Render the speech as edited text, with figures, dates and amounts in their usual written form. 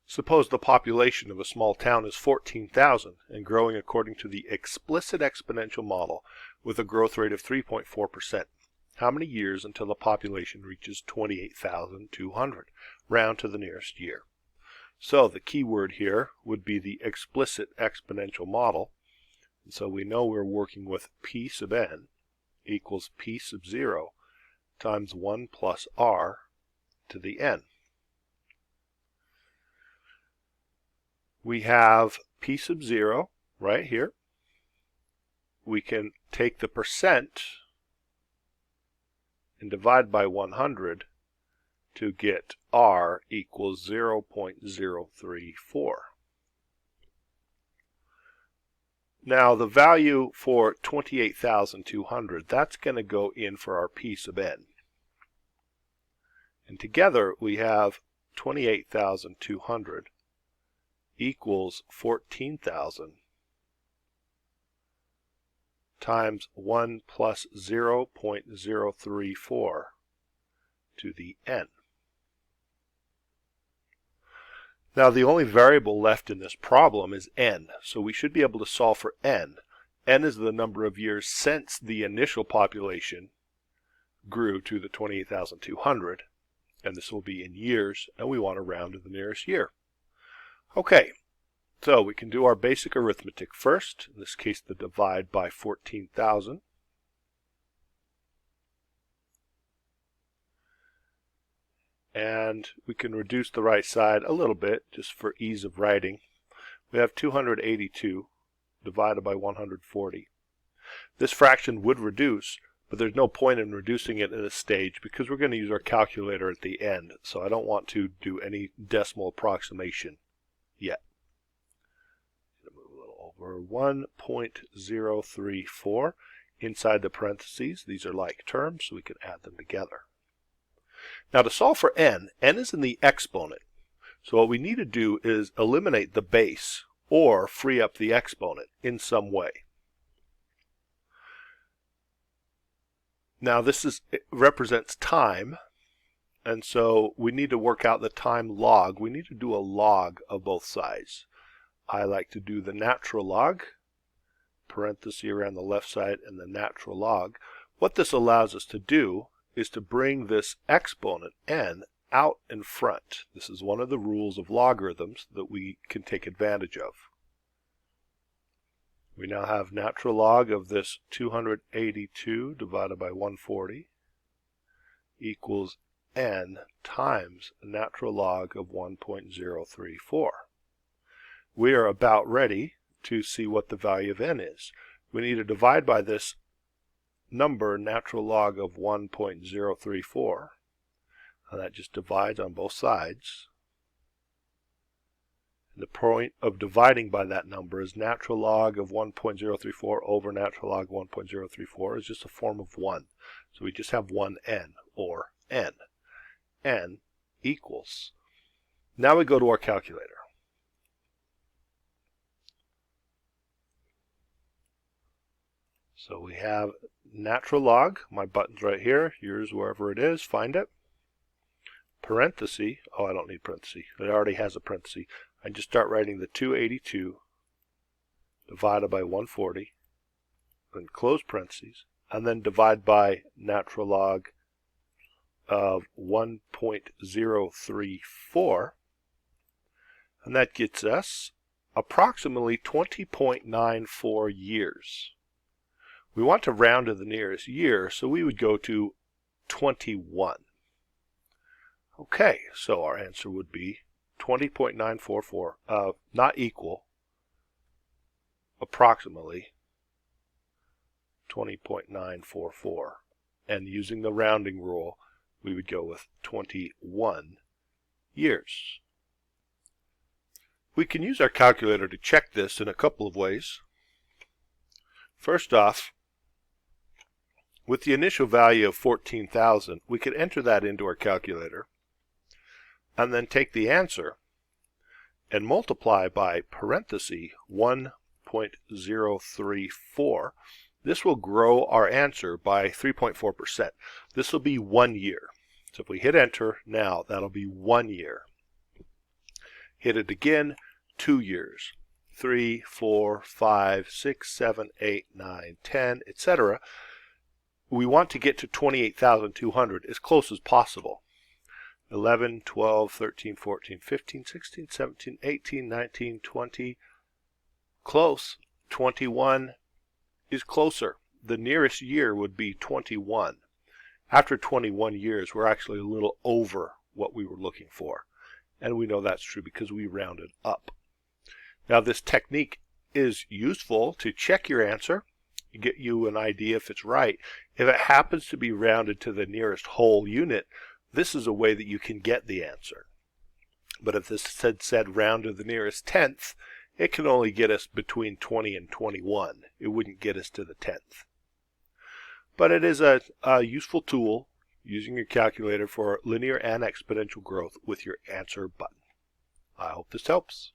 Suppose the population of a small town is 14,000 and growing according to the explicit exponential model with a growth rate of 3.4%. How many years until the population reaches 28,200? Round to the nearest year. So the key word here would be the explicit exponential model. And so we know we're working with P sub n equals P sub 0 times 1 plus r to the n. We have P sub 0 right here. We can take the percent and divide by 100 to get r equals 0.034. Now the value for 28,200, that's going to go in for our P sub n. And together we have 28,200 equals 14,000 times 1 plus 0.034 to the n. Now the only variable left in this problem is n, so we should be able to solve for n. N is the number of years since the initial population grew to the 28,200, and this will be in years, and we want to round to the nearest year. Okay, so we can do our basic arithmetic first, in this case the divide by 14,000. And we can reduce the right side a little bit just for ease of writing. We have 282 divided by 140. This fraction would reduce, but there's no point in reducing it at this stage because we're going to use our calculator at the end, so I don't want to do any decimal approximation yet. Move a little over 1.034 inside the parentheses. These are like terms, so we can add them together. Now to solve for n is in the exponent. So what we need to do is eliminate the base or free up the exponent in some way. Now this represents time, and so we need to work out the time log. We need to do a log of both sides. I like to do the natural log, parenthesis around the left side, and the natural log. What this allows us to do is to bring this exponent n out in front. This is one of the rules of logarithms that we can take advantage of. We now have natural log of this 282 divided by 140 equals n times natural log of 1.034. We are about ready to see what the value of n is. We need to divide by this number, natural log of 1.034, and that just divides on both sides. And the point of dividing by that number is natural log of 1.034 over natural log of 1.034 is just a form of 1. So we just have 1n, or n. n equals. Now we go to our calculator. So we have natural log, my button's right here, yours wherever it is, find it. Parenthesis, oh I don't need parenthesis, it already has a parenthesis. I just start writing the 282 divided by 140, then close parentheses, and then divide by natural log of 1.034, and that gets us approximately 20.94 years. We want to round to the nearest year, so we would go to 21. Okay, so our answer would be 20.944, not equal, approximately 20.944. And using the rounding rule, we would go with 21 years. We can use our calculator to check this in a couple of ways. First off, with the initial value of 14,000, we could enter that into our calculator and then take the answer and multiply by parenthesis 1.034. This will grow our answer by 3.4%. This will be 1 year. So if we hit enter now, that'll be 1 year. Hit it again, 2 years. 3, 4, 5, 6, 7, 8, 9, 10, etc. We want to get to 28,200 as close as possible. 11, 12, 13, 14, 15, 16, 17, 18, 19, 20. Close. 21 is closer. The nearest year would be 21. After 21 years, we're actually a little over what we were looking for. And we know that's true because we rounded up. Now, this technique is useful to check your answer, get you an idea if it's right. If it happens to be rounded to the nearest whole unit, this is a way that you can get the answer. But if this said round to the nearest tenth, it can only get us between 20 and 21. It wouldn't get us to the tenth. But it is a useful tool using your calculator for linear and exponential growth with your answer button. I hope this helps.